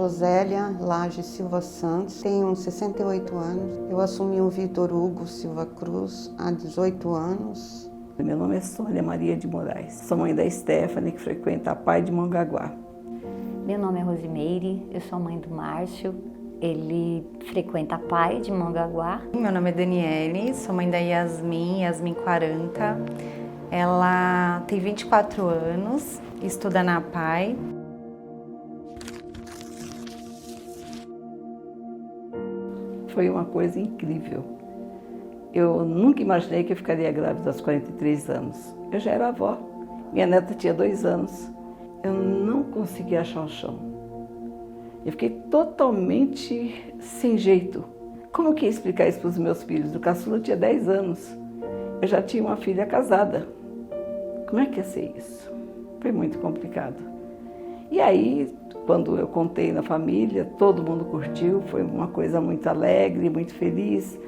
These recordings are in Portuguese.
sou Zélia Lage Silva Santos, tenho 68 anos. Eu assumi o Vitor Hugo Silva Cruz há 18 anos. Meu nome é Sônia Maria de Moraes, sou mãe da Stephanie, que frequenta a PAI de Mongaguá. Meu nome é Rosimeire, eu sou mãe do Márcio, ele frequenta a PAI de Mongaguá. Meu nome é Daniele, sou mãe da Yasmin 40. Ela tem 24 anos, estuda na PAI. Foi uma coisa incrível. Eu nunca imaginei que eu ficaria grávida aos 43 anos. Eu já era avó, minha neta tinha 2 anos. Eu não conseguia achar o chão. Eu fiquei totalmente sem jeito. Como que ia explicar isso para os meus filhos? O caçula tinha 10 anos. Eu já tinha uma filha casada. Como é que ia ser isso? Foi muito complicado. E aí, quando eu contei na família, todo mundo curtiu. Foi uma coisa muito alegre, muito feliz.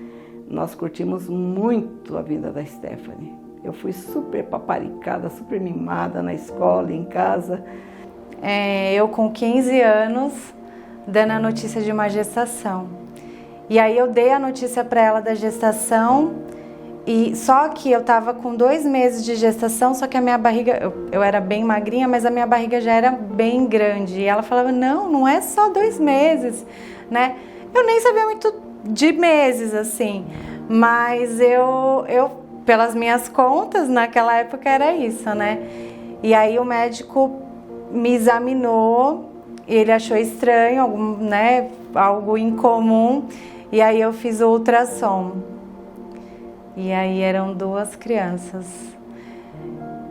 Nós curtimos muito a vinda da Stephanie. Eu fui super paparicada, super mimada na escola, em casa. Eu com 15 anos, dando a notícia de uma gestação. E aí eu dei a notícia para ela da gestação, e só que eu estava com 2 meses de gestação, só que a minha barriga, eu era bem magrinha, mas a minha barriga já era bem grande. E ela falava, não é só 2 meses, né? Eu nem sabia muito de meses, assim, mas eu pelas minhas contas, naquela época era isso, né? E aí o médico me examinou, ele achou estranho, algo incomum, e aí eu fiz o ultrassom. E aí eram 2 crianças.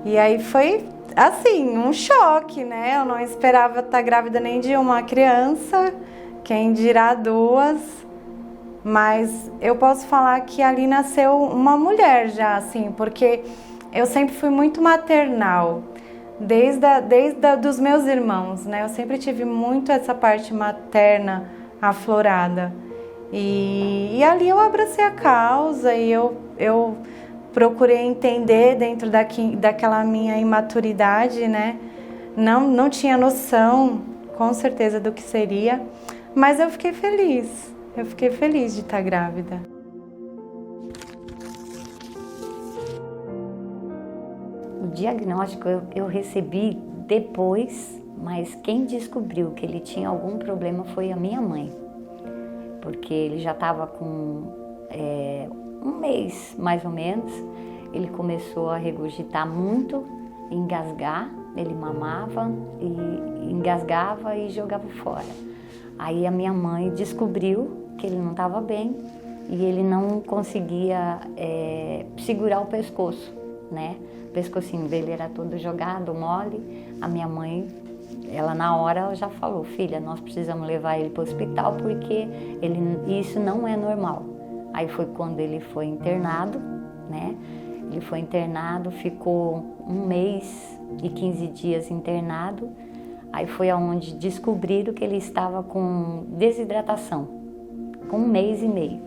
E aí foi, assim, um choque, né? Eu não esperava estar grávida nem de uma criança, quem dirá 2. Mas eu posso falar que ali nasceu uma mulher já, assim, porque eu sempre fui muito maternal, desde dos meus irmãos, né? Eu sempre tive muito essa parte materna aflorada. E ali eu abracei a causa e eu procurei entender dentro daquela minha imaturidade, né? Não tinha noção, com certeza, do que seria, mas eu fiquei feliz. Eu fiquei feliz de estar grávida. O diagnóstico eu recebi depois, mas quem descobriu que ele tinha algum problema foi a minha mãe. Porque ele já estava com 1 mês, mais ou menos. Ele começou a regurgitar muito, engasgar. Ele mamava, e engasgava e jogava fora. Aí a minha mãe descobriu que ele não estava bem e ele não conseguia segurar o pescoço, né? O pescocinho dele era todo jogado, mole. A minha mãe, ela na hora ela já falou, filha, nós precisamos levar ele para o hospital porque isso não é normal. Aí foi quando ele foi internado, né? Ele foi internado, ficou 1 mês e 15 dias internado. Aí foi aonde descobriram que ele estava com desidratação, com 1 mês e meio.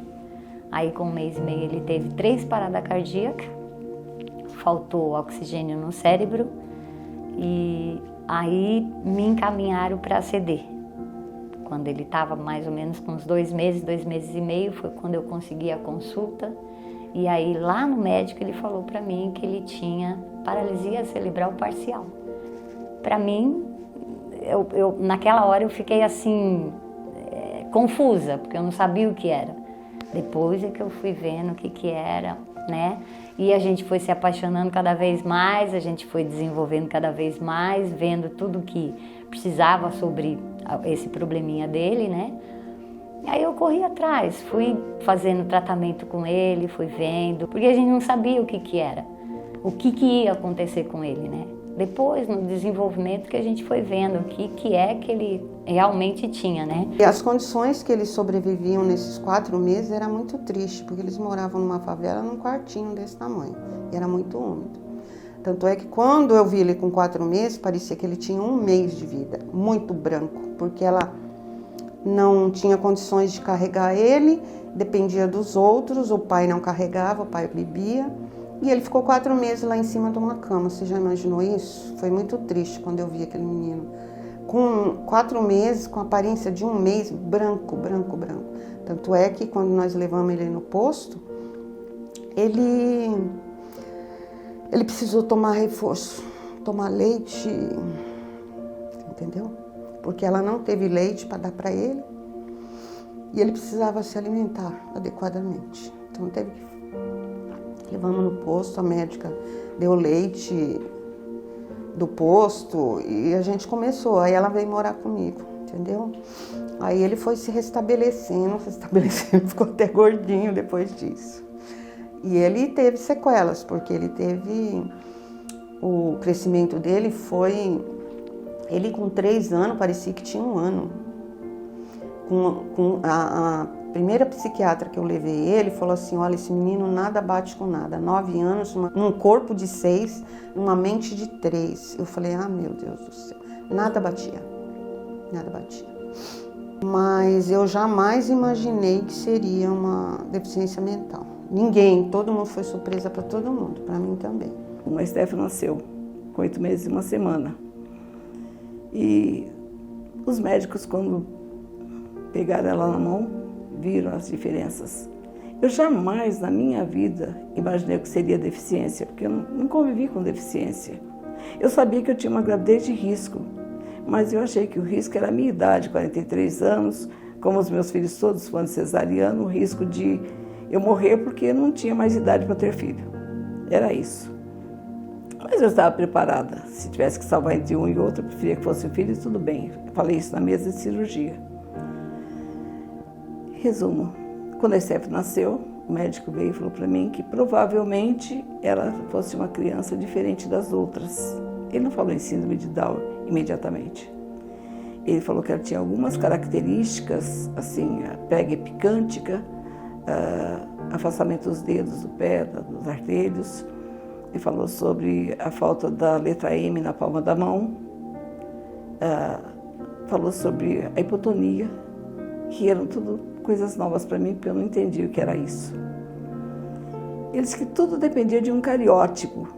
Aí com 1 mês e meio ele teve 3 paradas cardíacas, faltou oxigênio no cérebro e aí me encaminharam para a CD. Quando ele estava mais ou menos com uns 2 meses, 2 meses e meio, foi quando eu consegui a consulta. E aí lá no médico ele falou para mim que ele tinha paralisia cerebral parcial. Para mim, naquela hora eu fiquei assim, confusa, porque eu não sabia o que era. Depois é que eu fui vendo o que era, né? E a gente foi se apaixonando cada vez mais, a gente foi desenvolvendo cada vez mais, vendo tudo que precisava sobre esse probleminha dele, né? E aí eu corri atrás, fui fazendo tratamento com ele, fui vendo, porque a gente não sabia o que era, o que ia acontecer com ele, né? Depois, no desenvolvimento, que a gente foi vendo o que é que ele realmente tinha, né? E as condições que eles sobreviviam nesses 4 meses era muito triste, porque eles moravam numa favela, num quartinho desse tamanho, e era muito úmido. Tanto é que quando eu vi ele com 4 meses, parecia que ele tinha 1 mês de vida, muito branco, porque ela não tinha condições de carregar ele, dependia dos outros, o pai não carregava, o pai bebia. E ele ficou 4 meses lá em cima de uma cama. Você já imaginou isso? Foi muito triste quando eu vi aquele menino com 4 meses, com a aparência de 1 mês, branco. Tanto é que quando nós levamos ele no posto, ele precisou tomar reforço, tomar leite, entendeu? Porque ela não teve leite para dar para ele e ele precisava se alimentar adequadamente. Então levamos no posto, a médica deu leite do posto e a gente começou. Aí ela veio morar comigo, entendeu? Aí ele foi se restabelecendo, ficou até gordinho depois disso. E ele teve sequelas, porque o crescimento dele foi, ele com 3 anos parecia que tinha 1 ano. Com a primeira psiquiatra que eu levei ele, falou assim, olha, esse menino nada bate com nada, 9 anos, num corpo de 6, numa mente de 3. Eu falei, meu Deus do céu, nada batia. Mas eu jamais imaginei que seria uma deficiência mental. Ninguém, todo mundo foi surpresa para todo mundo, para mim também. A Steph nasceu com 8 meses e 1 semana. E os médicos, quando pegaram ela na mão, viram as diferenças. Eu jamais na minha vida imaginei que seria deficiência, porque eu não convivi com deficiência. Eu sabia que eu tinha uma gravidez de risco, mas eu achei que o risco era a minha idade, 43 anos, como os meus filhos todos foram cesarianos, o risco de eu morrer porque eu não tinha mais idade para ter filho. Era isso. Mas eu estava preparada. Se tivesse que salvar entre um e outro, eu preferia que fosse um filho e tudo bem. Eu falei isso na mesa de cirurgia. Resumo, quando a Steph nasceu, o médico veio e falou para mim que provavelmente ela fosse uma criança diferente das outras. Ele não falou em síndrome de Down imediatamente. Ele falou que ela tinha algumas características, assim, a pega epicântica, afastamento dos dedos do pé, dos artelhos. Ele falou sobre a falta da letra M na palma da mão. Falou sobre a hipotonia, que eram tudo coisas novas para mim, porque eu não entendi o que era isso. Ele disse que tudo dependia de um cariótipo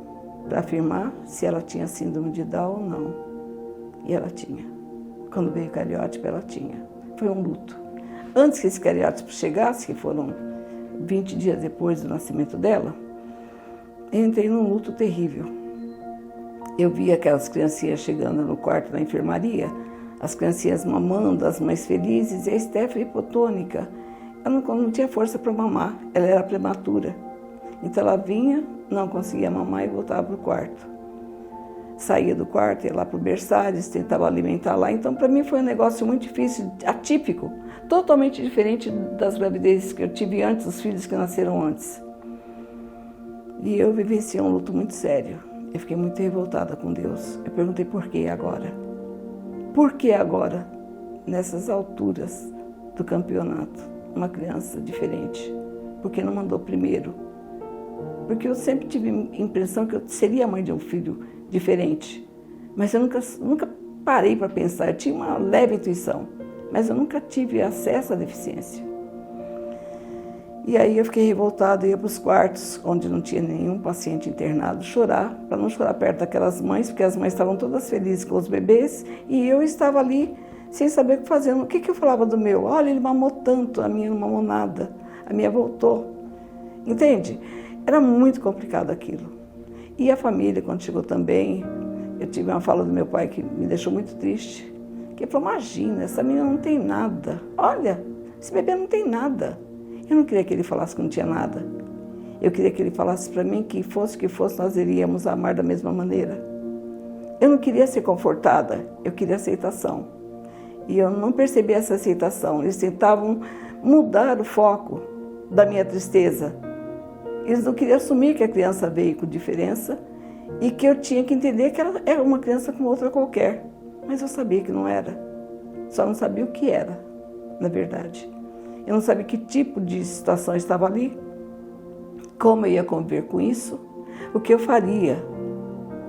para afirmar se ela tinha síndrome de Down ou não. E ela tinha. Quando veio o cariótipo, ela tinha. Foi um luto. Antes que esse cariótipo chegasse, que foram 20 dias depois do nascimento dela, eu entrei num luto terrível. Eu vi aquelas criancinhas chegando no quarto da enfermaria, as criancinhas mamando, as mães felizes, e a Steph hipotônica. Ela não tinha força para mamar, ela era prematura. Então ela vinha, não conseguia mamar e voltava para o quarto. Saía do quarto, ia lá para o berçário, tentava alimentar lá. Então para mim foi um negócio muito difícil, atípico, totalmente diferente das gravidezes que eu tive antes, os filhos que nasceram antes. E eu vivenciei um luto muito sério. Eu fiquei muito revoltada com Deus. Eu perguntei por que agora? Por que agora, nessas alturas do campeonato, uma criança diferente? Por que não mandou primeiro? Porque eu sempre tive a impressão que eu seria mãe de um filho diferente. Mas eu nunca parei para pensar. Eu tinha uma leve intuição, mas eu nunca tive acesso à deficiência. E aí eu fiquei revoltada, ia para os quartos, onde não tinha nenhum paciente internado, chorar, para não chorar perto daquelas mães, porque as mães estavam todas felizes com os bebês, e eu estava ali sem saber o que fazer. O que eu falava do meu? Olha, ele mamou tanto, a minha não mamou nada, a minha voltou. Entende? Era muito complicado aquilo. E a família, quando chegou também, eu tive uma fala do meu pai que me deixou muito triste, que ele falou, imagina, essa menina não tem nada, olha, esse bebê não tem nada. Eu não queria que ele falasse que não tinha nada. Eu queria que ele falasse para mim que fosse o que fosse, nós iríamos amar da mesma maneira. Eu não queria ser confortada, eu queria aceitação. E eu não percebi essa aceitação. Eles tentavam mudar o foco da minha tristeza. Eles não queriam assumir que a criança veio com diferença e que eu tinha que entender que ela era uma criança como outra qualquer. Mas eu sabia que não era. Só não sabia o que era, na verdade. Eu não sabia que tipo de situação estava ali, como eu ia conviver com isso, o que eu faria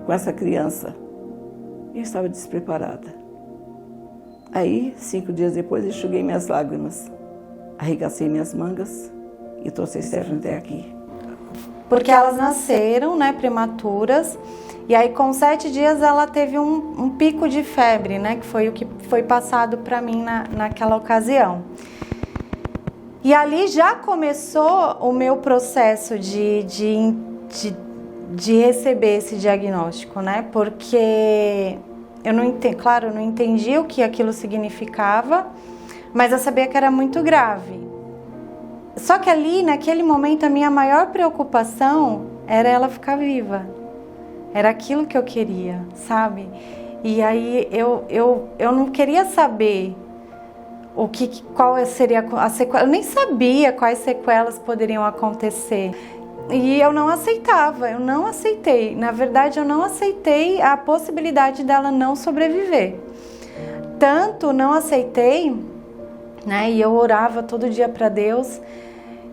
com essa criança. Eu estava despreparada. Aí, 5 dias depois, enxuguei minhas lágrimas, arregacei minhas mangas e trouxe a Steph até aqui. porque elas nasceram, né, prematuras. E aí, com 7 dias, ela teve um pico de febre, né? Que foi o que foi passado para mim naquela ocasião. E ali já começou o meu processo de receber esse diagnóstico, né? Porque eu não entendi o que aquilo significava, mas eu sabia que era muito grave. Só que ali, naquele momento, a minha maior preocupação era ela ficar viva. Era aquilo que eu queria, sabe? E aí eu não queria saber qual seria a sequela. Eu nem sabia quais sequelas poderiam acontecer. E eu não aceitei. Na verdade, eu não aceitei a possibilidade dela não sobreviver. Tanto não aceitei, né? E eu orava todo dia para Deus,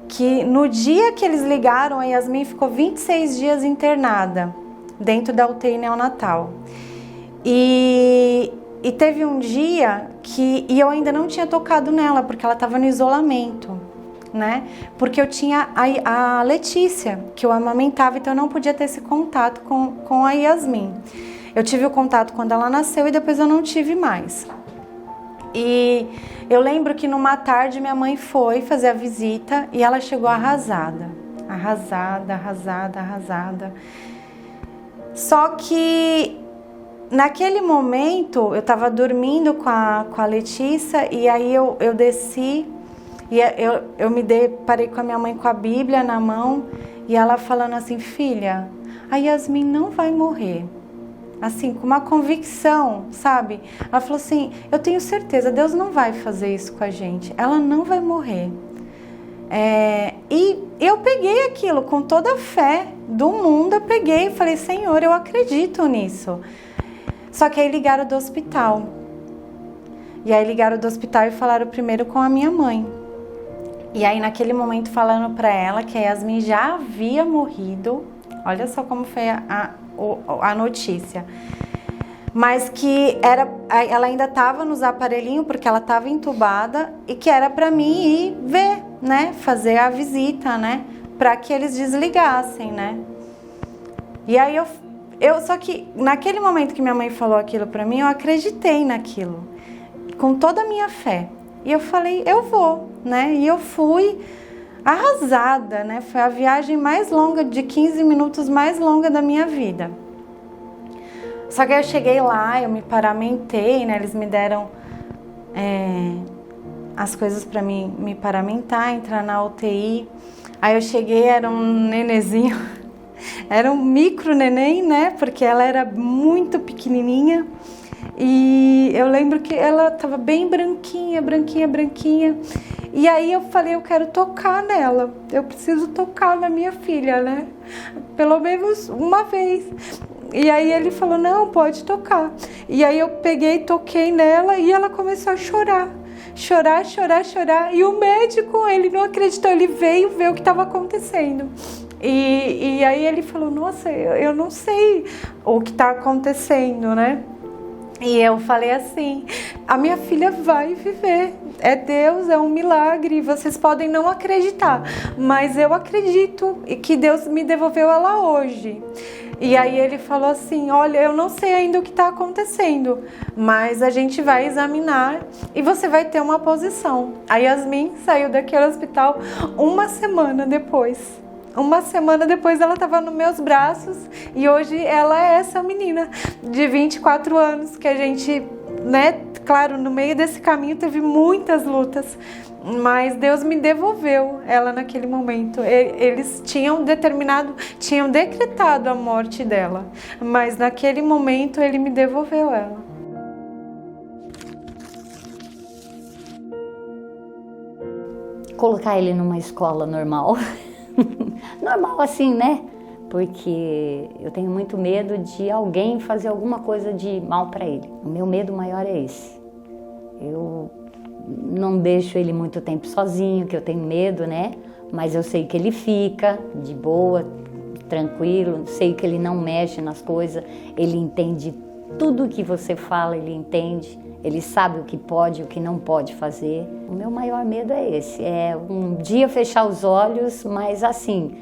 que no dia que eles ligaram, a Yasmin ficou 26 dias internada dentro da UTI neonatal. E teve um dia que eu ainda não tinha tocado nela, porque ela estava no isolamento, né? Porque eu tinha a Letícia, que eu amamentava, então eu não podia ter esse contato com a Yasmin. Eu tive o contato quando ela nasceu e depois eu não tive mais. E eu lembro que numa tarde minha mãe foi fazer a visita e ela chegou arrasada. Só que naquele momento eu estava dormindo com a Letícia e aí eu desci e eu parei com a minha mãe com a Bíblia na mão e ela falando assim: filha, a Yasmin não vai morrer. Assim, com uma convicção, sabe? Ela falou assim: eu tenho certeza, Deus não vai fazer isso com a gente, ela não vai morrer. E eu peguei aquilo com toda a fé do mundo, eu peguei e falei: Senhor, eu acredito nisso. Só que aí ligaram do hospital. E aí ligaram do hospital e falaram primeiro com a minha mãe. E aí naquele momento falando para ela que a Yasmin já havia morrido. Olha só como foi a notícia. Mas que ela ainda estava nos aparelhinhos porque ela estava entubada e que era para mim ir ver, né, fazer a visita, né, para que eles desligassem, né. E aí só que naquele momento que minha mãe falou aquilo para mim, eu acreditei naquilo, com toda a minha fé. E eu falei: eu vou, né, e eu fui arrasada, né, foi a viagem mais longa, de 15 minutos mais longa da minha vida. Só que eu cheguei lá, eu me paramentei, né? Eles me deram as coisas para me paramentar, entrar na UTI. Aí eu cheguei, era um nenezinho, era um micro neném, né? Porque ela era muito pequenininha. E eu lembro que ela estava bem branquinha. E aí eu falei: eu quero tocar nela, eu preciso tocar na minha filha, né? Pelo menos uma vez. E aí ele falou: não, pode tocar. E aí eu peguei, toquei nela e ela começou a chorar. E o médico, ele não acreditou, ele veio ver o que estava acontecendo. E aí ele falou: nossa, eu não sei o que está acontecendo, né? E eu falei assim: a minha filha vai viver, é Deus, é um milagre, vocês podem não acreditar, mas eu acredito que Deus me devolveu ela hoje. E aí ele falou assim: olha, eu não sei ainda o que está acontecendo, mas a gente vai examinar e você vai ter uma posição. A Yasmin saiu daquele hospital uma semana depois. Uma semana depois ela estava nos meus braços e hoje ela é essa menina de 24 anos que a gente, né, claro, no meio desse caminho teve muitas lutas, mas Deus me devolveu ela naquele momento. Eles tinham decretado a morte dela, mas naquele momento Ele me devolveu ela. Colocar ele numa escola normal. Normal assim, né? Porque eu tenho muito medo de alguém fazer alguma coisa de mal para ele. O meu medo maior é esse. Eu não deixo ele muito tempo sozinho, que eu tenho medo, né? Mas eu sei que ele fica de boa, tranquilo, sei que ele não mexe nas coisas, ele entende tudo que você fala, ele entende. Ele sabe o que pode e o que não pode fazer. O meu maior medo é esse, é um dia fechar os olhos, mas assim,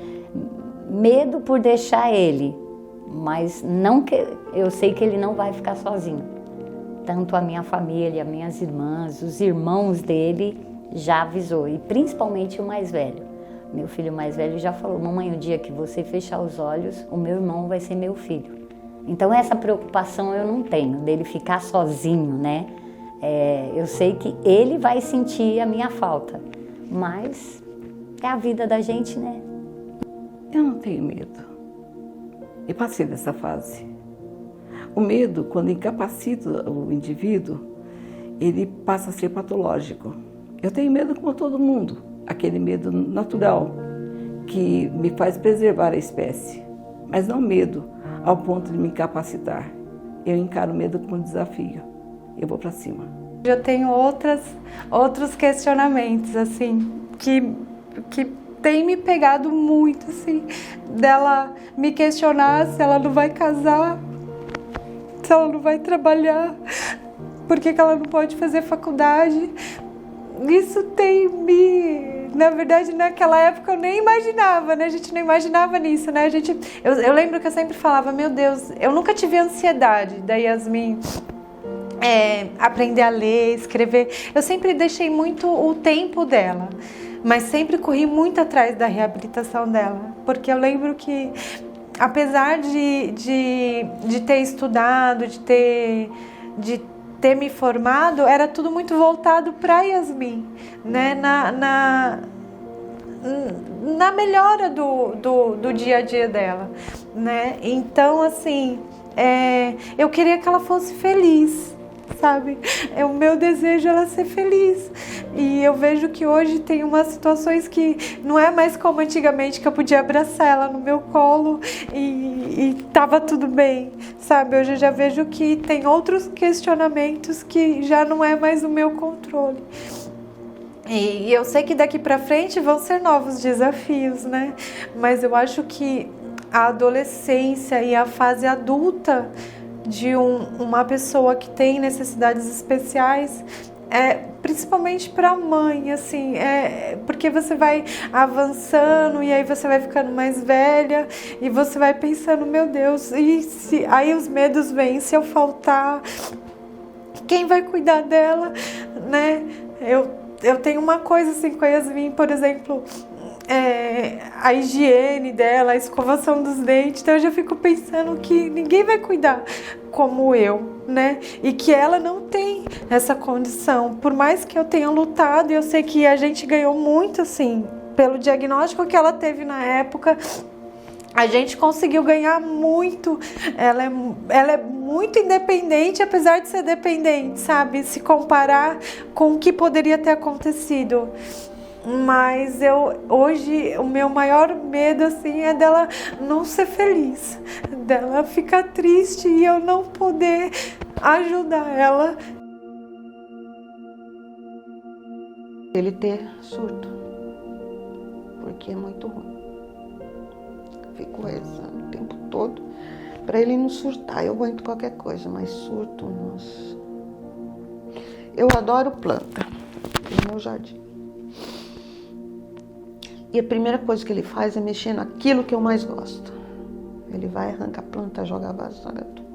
medo por deixar ele, mas não que eu sei que ele não vai ficar sozinho. Tanto a minha família, minhas irmãs, os irmãos dele já avisou, e principalmente o mais velho. Meu filho mais velho já falou: mamãe, o dia que você fechar os olhos, o meu irmão vai ser meu filho. Então essa preocupação eu não tenho, dele ficar sozinho, né? Eu sei que ele vai sentir a minha falta, mas é a vida da gente, né? Eu não tenho medo. Eu passei dessa fase. O medo, quando incapacita o indivíduo, ele passa a ser patológico. Eu tenho medo como todo mundo, aquele medo natural, que me faz preservar a espécie, mas não medo ao ponto de me incapacitar. Eu encaro o medo como um desafio. Eu vou para cima. Eu tenho outros questionamentos, assim, que tem me pegado muito, assim, dela me questionar se ela não vai casar, se ela não vai trabalhar, por que ela não pode fazer faculdade. Isso tem me... Na verdade, naquela época eu nem imaginava, né? A gente não imaginava nisso, né? Eu lembro que eu sempre falava: meu Deus, eu nunca tive ansiedade da Yasmin aprender a ler, escrever. Eu sempre deixei muito o tempo dela, mas sempre corri muito atrás da reabilitação dela, porque eu lembro que, apesar de ter estudado, de ter me formado, era tudo muito voltado para Yasmin, né? Na melhora do dia a dia dela, né? Então, assim, eu queria que ela fosse feliz, sabe? O meu desejo é ela ser feliz. E eu vejo que hoje tem umas situações que não é mais como antigamente, que eu podia abraçar ela no meu colo e tava tudo bem, sabe? Hoje eu já vejo que tem outros questionamentos que já não é mais o meu controle. E eu sei que daqui pra frente vão ser novos desafios, né? Mas eu acho que a adolescência e a fase adulta de uma pessoa que tem necessidades especiais, principalmente para a mãe, assim, porque você vai avançando e aí você vai ficando mais velha e você vai pensando: meu Deus, aí os medos vêm, se eu faltar, quem vai cuidar dela, né? Eu tenho uma coisa assim com a Yasmin, por exemplo, a higiene dela, a escovação dos dentes. Então eu já fico pensando que ninguém vai cuidar como eu, né? E que ela não tem essa condição. Por mais que eu tenha lutado, e eu sei que a gente ganhou muito, assim, pelo diagnóstico que ela teve na época. A gente conseguiu ganhar muito. Ela é muito independente, apesar de ser dependente, sabe? Se comparar com o que poderia ter acontecido. Mas hoje o meu maior medo, assim, é dela não ser feliz, dela ficar triste e eu não poder ajudar ela. Ele ter surto, porque é muito ruim. Fico rezando o tempo todo para ele não surtar. Eu aguento qualquer coisa, mas surto, nossa. Eu adoro planta no meu jardim. E a primeira coisa que ele faz é mexer naquilo que eu mais gosto. Ele vai, arranca a planta, joga a vassoura, tudo.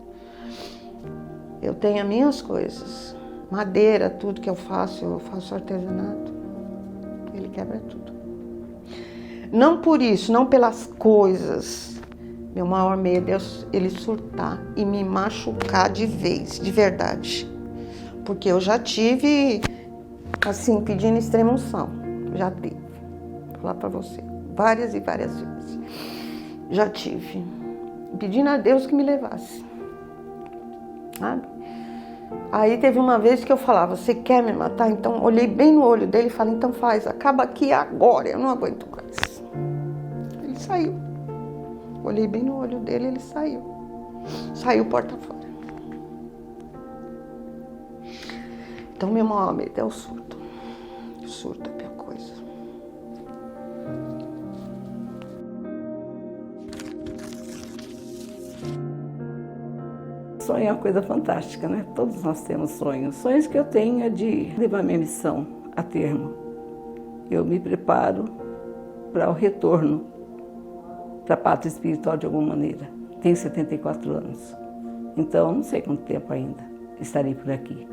Eu tenho as minhas coisas. Madeira, tudo que eu faço artesanato. Ele quebra tudo. Não por isso, não pelas coisas. Meu maior medo é ele surtar e me machucar de vez, de verdade. Porque eu já tive, assim, pedindo extrema-unção. Já tive. Vou falar pra você. Várias e várias vezes. Já tive. Pedindo a Deus que me levasse. Sabe? Aí teve uma vez que eu falava: você quer me matar? Então olhei bem no olho dele e falei: então faz, acaba aqui agora, eu não aguento mais. Ele saiu. Olhei bem no olho dele, ele saiu. Saiu porta fora. Então meu maior medo é o surto. O surto é a pior coisa. Sonho é uma coisa fantástica, né? Todos nós temos sonhos. Sonhos que eu tenho é de levar minha missão a termo. Eu me preparo para o retorno para a pátria espiritual de alguma maneira. Tenho 74 anos, então não sei quanto tempo ainda estarei por aqui.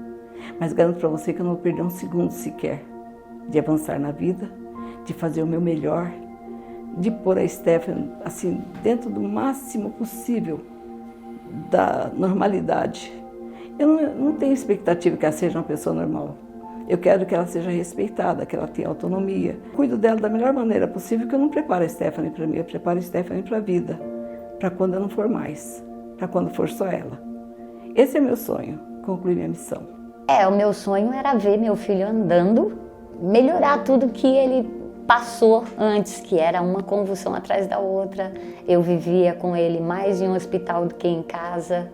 Mas garanto para você que eu não vou perder um segundo sequer de avançar na vida, de fazer o meu melhor, de pôr a Stephanie assim, dentro do máximo possível da normalidade. Eu não tenho expectativa que ela seja uma pessoa normal. Eu quero que ela seja respeitada, que ela tenha autonomia. Cuido dela da melhor maneira possível, que eu não preparo a Stephanie para mim, eu preparo a Stephanie para a vida, para quando eu não for mais, para quando for só ela. Esse é meu sonho, concluir minha missão. O meu sonho era ver meu filho andando, melhorar tudo que ele passou antes, que era uma convulsão atrás da outra. Eu vivia com ele mais em um hospital do que em casa,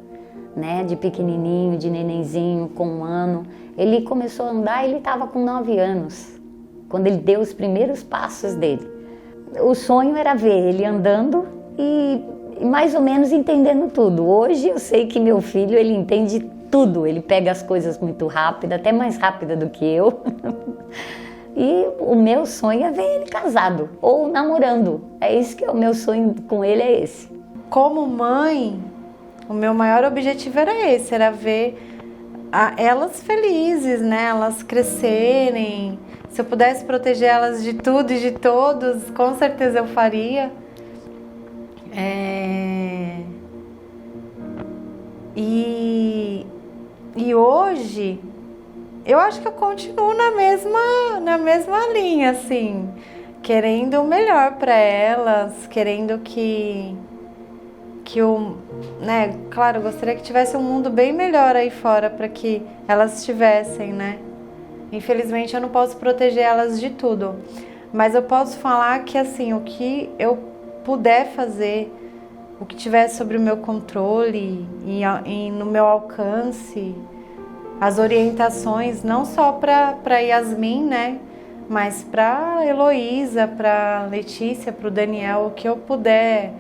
né? De pequenininho, de nenenzinho, com 1 ano. Ele começou a andar, ele estava com 9 anos, quando ele deu os primeiros passos dele. O sonho era ver ele andando e mais ou menos entendendo tudo. Hoje eu sei que meu filho, ele entende tudo, ele pega as coisas muito rápido, até mais rápida do que eu. E o meu sonho é ver ele casado ou namorando. É isso que é o meu sonho com ele, é esse. Como mãe, o meu maior objetivo era esse, era ver elas felizes, né? Elas crescerem. Se eu pudesse proteger elas de tudo e de todos, com certeza eu faria. E hoje, eu acho que eu continuo na mesma linha, assim, querendo o melhor para elas, querendo que né, claro, eu gostaria que tivesse um mundo bem melhor aí fora para que elas tivessem, né? Infelizmente eu não posso proteger elas de tudo, mas eu posso falar que, assim, o que eu puder fazer, o que tiver sobre o meu controle e no meu alcance, as orientações, não só para Yasmin, né? Mas para Heloísa, para Letícia, para o Daniel, o que eu puder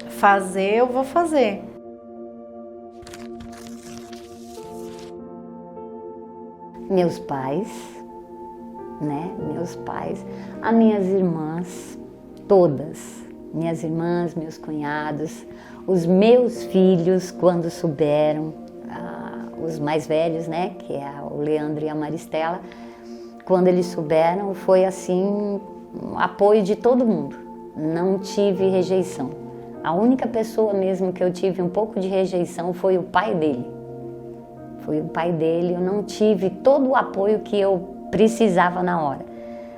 fazer, eu vou fazer. Meus pais, né? Meus pais, as minhas irmãs, todas. Minhas irmãs, meus cunhados, os meus filhos, quando souberam, os mais velhos, né? Que é o Leandro e a Maristela, quando eles souberam, foi assim, um apoio de todo mundo. Não tive rejeição. A única pessoa mesmo que eu tive um pouco de rejeição foi o pai dele. Foi o pai dele, eu não tive todo o apoio que eu precisava na hora.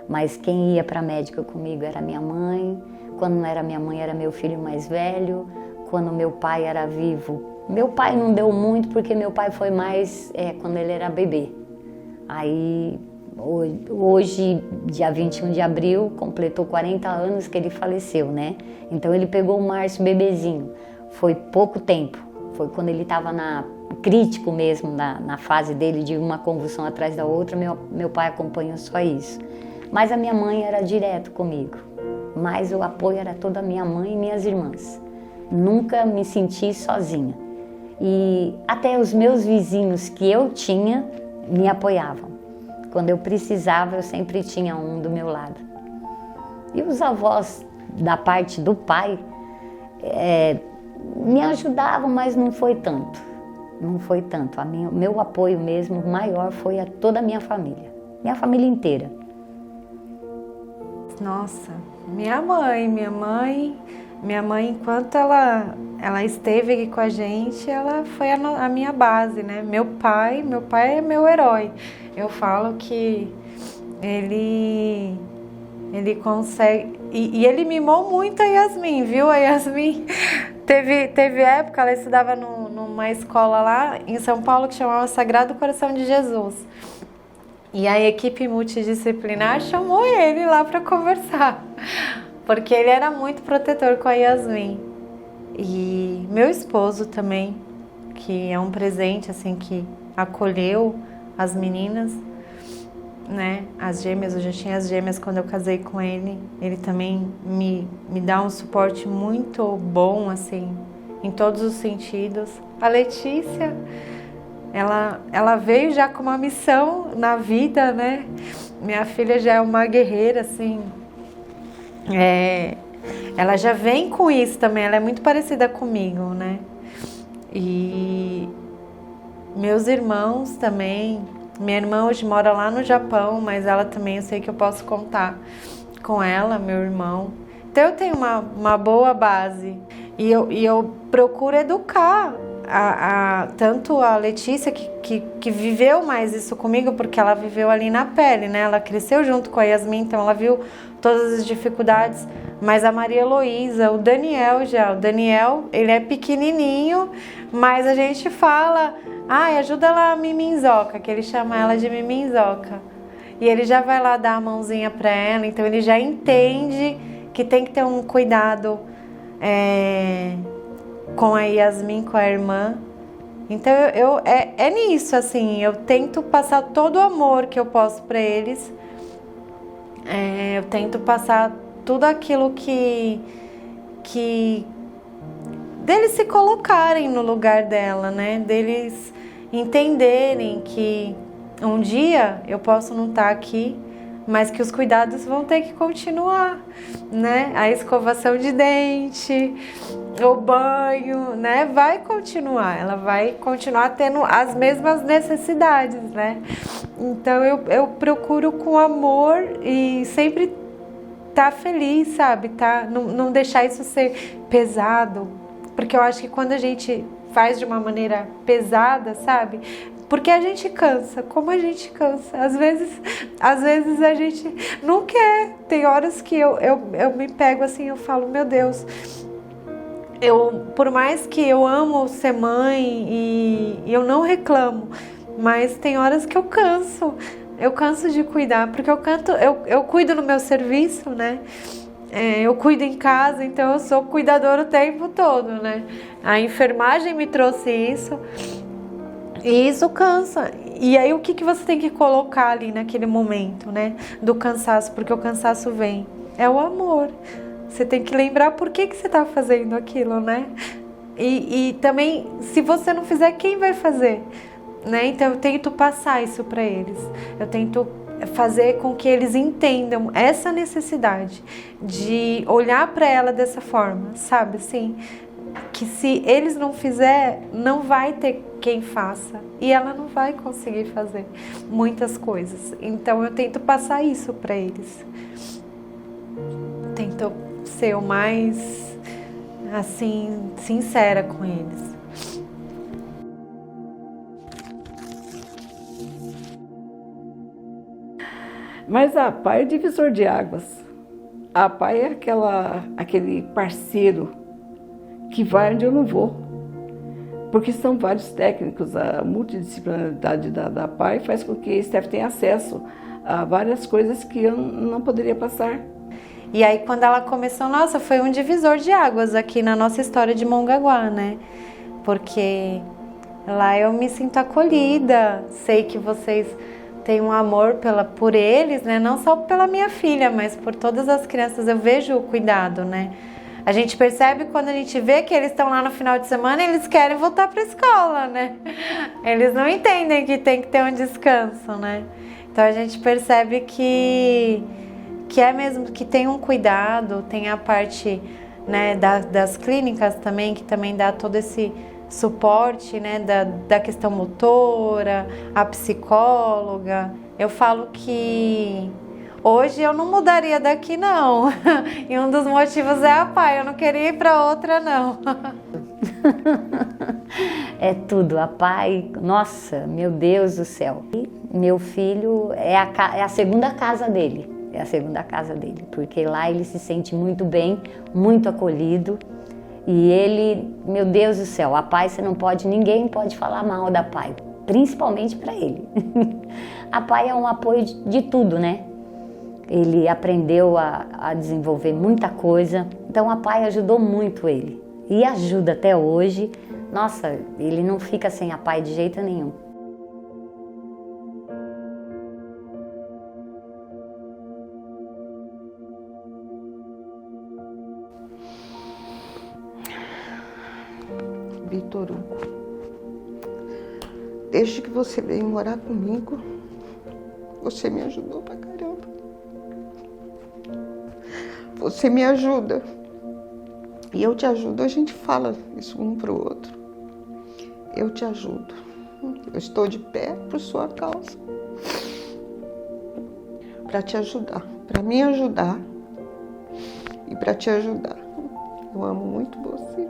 Mas quem ia para a médica comigo era minha mãe. Quando não era minha mãe, era meu filho mais velho. Quando meu pai era vivo, meu pai não deu muito, porque meu pai foi mais quando ele era bebê. Aí, hoje, dia 21 de abril, completou 40 anos que ele faleceu, né? Então ele pegou o Márcio bebezinho. Foi pouco tempo. Foi quando ele estava crítico mesmo, na fase dele de uma convulsão atrás da outra, meu pai acompanhou só isso. Mas a minha mãe era direto comigo. Mas o apoio era todo a minha mãe e minhas irmãs. Nunca me senti sozinha. E até os meus vizinhos que eu tinha me apoiavam. Quando eu precisava, eu sempre tinha um do meu lado. E os avós da parte do pai me ajudavam, mas não foi tanto. Não foi tanto. O meu apoio mesmo maior foi a toda a minha família inteira. Nossa, minha mãe, enquanto ela esteve aqui com a gente, ela foi a minha base, né? Meu pai é meu herói. Eu falo que ele consegue, e ele mimou muito a Yasmin, viu? A Yasmin teve época, ela estudava numa escola lá em São Paulo que chamava Sagrado Coração de Jesus. E a equipe multidisciplinar chamou ele lá para conversar, porque ele era muito protetor com a Yasmin. E meu esposo também, que é um presente, assim, que acolheu as meninas, né? As gêmeas, eu já tinha as gêmeas quando eu casei com ele. Ele também me dá um suporte muito bom, assim, em todos os sentidos. A Letícia, ela veio já com uma missão na vida, né? Minha filha já é uma guerreira, assim. Ela já vem com isso também, ela é muito parecida comigo, né? E meus irmãos também. Minha irmã hoje mora lá no Japão, mas ela também, eu sei que eu posso contar com ela, meu irmão. Então eu tenho uma boa base e eu procuro educar tanto a Letícia, que viveu mais isso comigo, porque ela viveu ali na pele, né? Ela cresceu junto com a Yasmin, então ela viu todas as dificuldades. Mas a Maria Heloísa, o Daniel, ele é pequenininho, mas a gente fala, ajuda lá a Miminzoca, que ele chama ela de Miminzoca. E ele já vai lá dar a mãozinha para ela, então ele já entende que tem que ter um cuidado com a Yasmin, com a irmã. Então é nisso, assim, eu tento passar todo o amor que eu posso para eles. Eu tento passar tudo aquilo que deles se colocarem no lugar dela, né? Deles entenderem que um dia eu posso não estar aqui, mas que os cuidados vão ter que continuar, né? A escovação de dente, o banho, né? Vai continuar, ela vai continuar tendo as mesmas necessidades, né? Então eu procuro com amor e sempre tá feliz, sabe? Não deixar isso ser pesado, porque eu acho que quando a gente faz de uma maneira pesada, sabe? Porque a gente cansa, como a gente cansa. Às vezes a gente não quer. Tem horas que eu me pego assim, eu falo, meu Deus, por mais que eu amo ser mãe e eu não reclamo, mas tem horas que eu canso. Eu canso de cuidar, porque eu cuido no meu serviço, né? Eu cuido em casa, então eu sou cuidadora o tempo todo, né? A enfermagem me trouxe isso e isso cansa. E aí o que você tem que colocar ali naquele momento, né? Do cansaço, porque o cansaço vem. É o amor. Você tem que lembrar por que você está fazendo aquilo, né? E também, se você não fizer, quem vai fazer? Né? Então eu tento passar isso para eles. Eu tento fazer com que eles entendam essa necessidade de olhar para ela dessa forma, sabe? Assim, que se eles não fizer, não vai ter quem faça e ela não vai conseguir fazer muitas coisas. Então eu tento passar isso para eles. Tento ser o mais assim sincera com eles. Mas a PAI é divisor de águas. A PAI é aquele parceiro que vai onde eu não vou. Porque são vários técnicos, a multidisciplinaridade da PAI faz com que a Steph tenha acesso a várias coisas que eu não poderia passar. E aí quando ela começou, nossa, foi um divisor de águas aqui na nossa história de Mongaguá, né? Porque lá eu me sinto acolhida, sei que vocês têm um amor por eles, né? Não só pela minha filha, mas por todas as crianças, eu vejo o cuidado, né? A gente percebe quando a gente vê que eles estão lá no final de semana, eles querem voltar para a escola, né? Eles não entendem que tem que ter um descanso, né? Então a gente percebe que é mesmo, que tem um cuidado, tem a parte, né, das clínicas também, que também dá todo esse suporte, né, da questão motora, a psicóloga. Eu falo que hoje eu não mudaria daqui, não. E um dos motivos é a PAI, eu não queria ir para outra, não. É tudo, a PAI, nossa, meu Deus do céu. E meu filho é a segunda casa dele. É a segunda casa dele, porque lá ele se sente muito bem, muito acolhido. E ele, meu Deus do céu, a PAI ninguém pode falar mal da PAI, principalmente para ele. A PAI é um apoio de tudo, né? Ele aprendeu a desenvolver muita coisa, então a PAI ajudou muito ele. E ajuda até hoje. Nossa, ele não fica sem a PAI de jeito nenhum. Vitor Hugo, desde que você veio morar comigo, você me ajudou pra caramba. você me ajuda. E eu te ajudo, a gente fala isso um pro outro. Eu te ajudo. Eu estou de pé por sua causa. Para te ajudar, para me ajudar e para te ajudar. Eu amo muito você.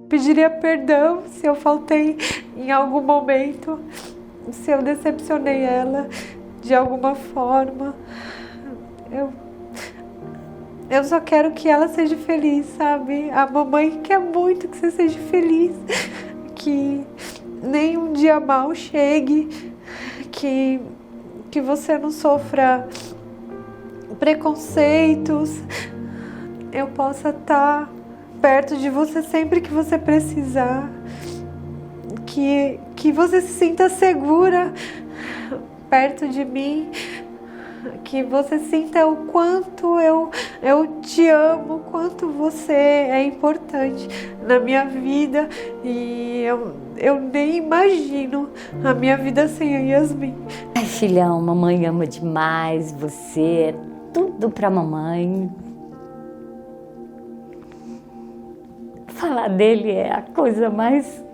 Pediria perdão se eu faltei em algum momento, se eu decepcionei ela de alguma forma. Eu só quero que ela seja feliz, sabe? A mamãe quer muito que você seja feliz, que nenhum dia mal chegue, que você não sofra preconceitos, eu possa estar perto de você sempre que você precisar, que você se sinta segura perto de mim, que você sinta o quanto eu te amo, o quanto você é importante na minha vida, e eu nem imagino a minha vida sem a Yasmin. Ai, filhão, mamãe ama demais você, é tudo pra mamãe. Falar dele é a coisa mais...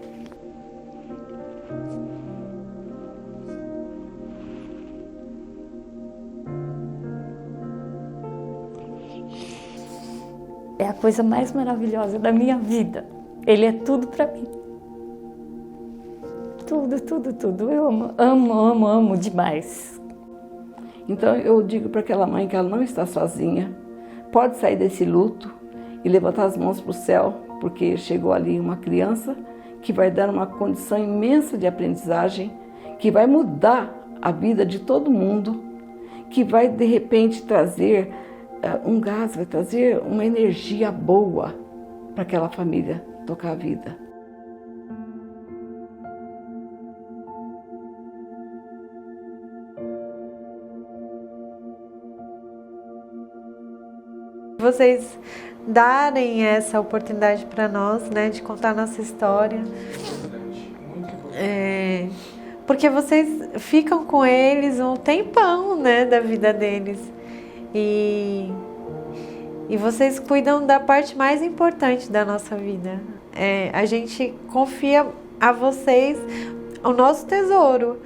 É a coisa mais maravilhosa da minha vida. Ele é tudo pra mim. Tudo, tudo, tudo. Eu amo demais. Então eu digo para aquela mãe que ela não está sozinha, pode sair desse luto e levantar as mãos para o céu, porque chegou ali uma criança que vai dar uma condição imensa de aprendizagem, que vai mudar a vida de todo mundo, que vai de repente trazer um gás, vai trazer uma energia boa para aquela família tocar a vida. Vocês darem essa oportunidade para nós, né, de contar nossa história. Porque vocês ficam com eles um tempão, né, da vida deles. E vocês cuidam da parte mais importante da nossa vida. A gente confia a vocês o nosso tesouro.